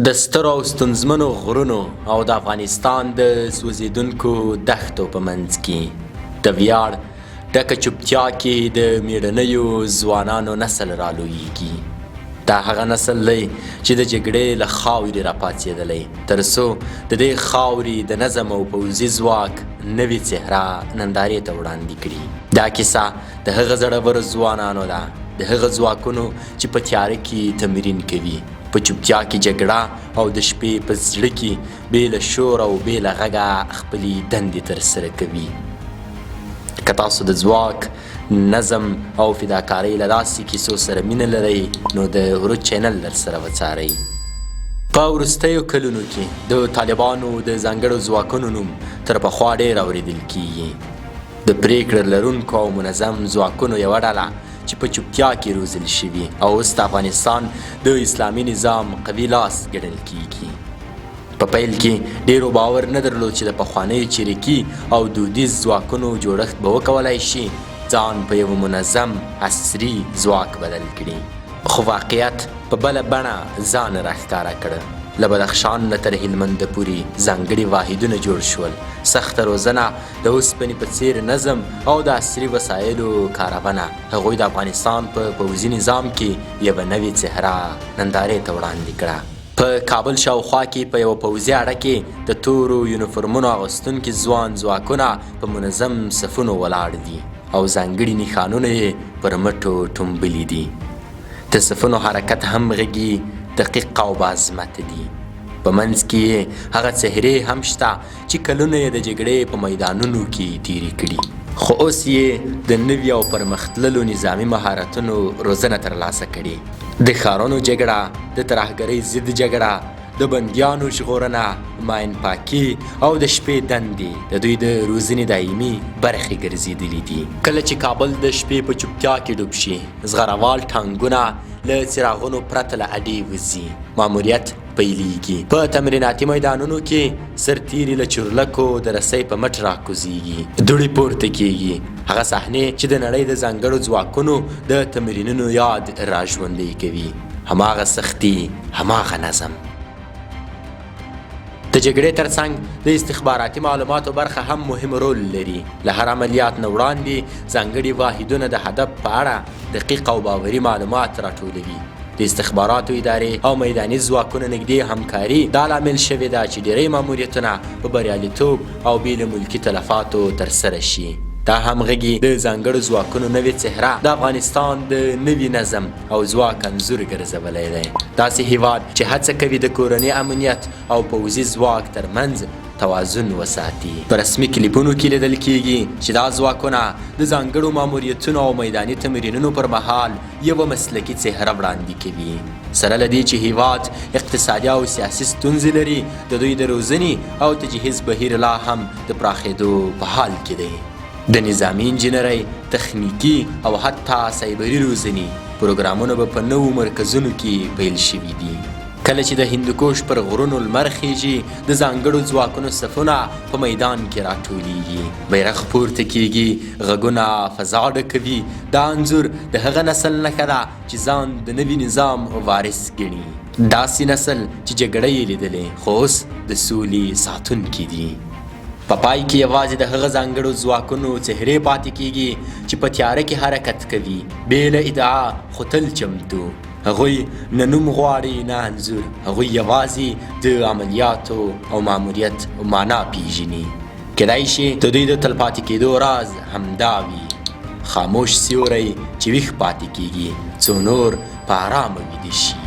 د سترو او ستونزمنو غرونو او د افغانستان د سوځېدونکو دښتو په منځ کې د ویاړ ډکه چوپتیا کې د میړنیو ځوانانو نسل رالویږي. دا هغه نسل دی چې د جګړې له خاورې راپاڅېدلی تر څو د دې خاورې د نظم او پوځي ځواک نوې څهره نندارې ته وړاندې کړي. دا کیسه د هغه زړورو ځوانانو ده، د هغه ځواکونو چې په تیاره کې تمرین کوي، په چوپتیا کې جګړه او د شپې په زړه کې بې له شور او بې له غږه خپلې دندې ترسره کوي. که تاسو د ځواک، نظم او فداکارۍ له داسې کیسو سره مینه لرئ نو د ورو چینل درسره وڅارئ. په وروستیو کلونو کې د طالبانو د ځانګړو ځواکونو نوم تر پخوا ډېر اورېدل کیږي. د پریکړه لرونکو او منظم ځواکونو یوه ډله چې په چوپتیا کې روزل شوي او اوس د افغانستان د اسلامي نظام قوي لاس ګڼل کیږي. په پیل کې ډیرو باور نه درلود چې د پخوانیو چریکي او دودیز ځواکونو جوړښت به وکولای شي ځان په یو منظم عصري ځواک بدل کړي، خو واقعیت په بله بڼه ځان راښکاره کړه. له بدخشان نه تر هلمند پورې ځانګړي واحدونه جوړ شول. سخته روزنه، د اوسپنې په څیر نظم او د عصري وسایلو کارونه هغوی د افغانستان په پوځي نظام کې یوه نوې څهره نندارې ته وړاندې کړه. په کابل شاوخوا کې په یوه پوځي اډه کې د تورو یونیفورمونو اغوستونکي ځوان ځواکونه په منظم صفونو ولاړ دي او ځانګړي نښانونه یې پر مټو ټومبلي دي. د صفونو حرکت هم غږي دقیق او باعظمت دي. په منځ کې هغه څهرې هم شته چې کلونه یې د جګړې په میدانونو کې تیرې کړي، خو اوس یې د نوي او پرمختللو نظامي مهارتونو روزنه ترلاسه کړي. د ښارونو جګړه، د ترهګرۍ ضد جګړه، د بندیانو ژغورنه، ماین پاکي او د شپې دندې د دوی د روزنې دایمي برخې ګرځېدلي دي. کله چې کابل د شپې په چوپتیا کې ډوب شي، زغروال ټانګونه له څراغونو پرته له اډې وځي، ماموریت پیلیږي. په تمریناتي میدانونو کې سرتیري له چورلکو د رسۍ په مټ راکوزیږي، دوړې پورته کیږي. هغه صحنې چې د نړۍ د ځانګړو ځواکونو د تمرینونو یاد راژوندی کوي. هماغه سختي، هماغه نظم. د جګړې ترڅنګ د استخباراتي معلوماتو برخه هم مهم رول لري. له هر عملیات نه وړاندې ځانګړي واحدونه د هدف په اړه دقیق او باوري معلومات راټولوي. د استخباراتو ادارې او میداني ځواکونو نږدې همکاري دا لامل شوې ده چې ډېری ماموریتونه په بریالیتوب او بې له ملکي تلفاتو ترسره شي. دا همغږي د ځانګړو ځواکونو نوې څهره د افغانستان د نوي نظم او ځواک انځور ګرځولی دی. داسې هیواد چې هڅه کوي د کورني امنیت او پوځي ځواک ترمنځ توازن وساتي. په رسمي کلیپونو کې لیدل کیږي چې دا ځواکونه د ځانګړو ماموریتونو او میداني تمرینونو پر مهال یوه مسلکي څهره وړاندې کوي. سره له دې چې هیواد اقتصادي او سیاسي ستونزې لري، د دوی د روزنې او تجهیز بهیر لا هم د پراخېدو په حال کې دی. د نظامي انجینرۍ، تخنیکي او حتی سایبري روزنې پروګرامونه به په نوو مرکزونو کې پیل شوي دي. کله چې د هندوکش پر غرونو لمر خیږي، د ځانګړو ځواکونو صفونه په میدان کې راټولیږي، بیرغ پورته کیږي، غږونه فضا ډکوي. دا انځور د هغه نسل نښه ده چې ځان د نوي نظام وارث ګڼي. داسې نسل چې جګړه یې لیدلې خو اوس د سولې ساتونکي دي. په پای کې یوازې د هغه ځانګړو ځواکونو څهرې پاتې کیږي چې په تیاره کې حرکت کوي، بې له ادعا خو تل چمتو. هغوی نه نوم غواړي نه انځور، هغوی یوازې د عملیاتو او ماموریت معنا پیژني. کیدای شي د دوی د تلپاتې کېدو راز همدا وي، خاموش سیوری چې ویښ پاتې کیږي څو نور په ارامه ویده شي.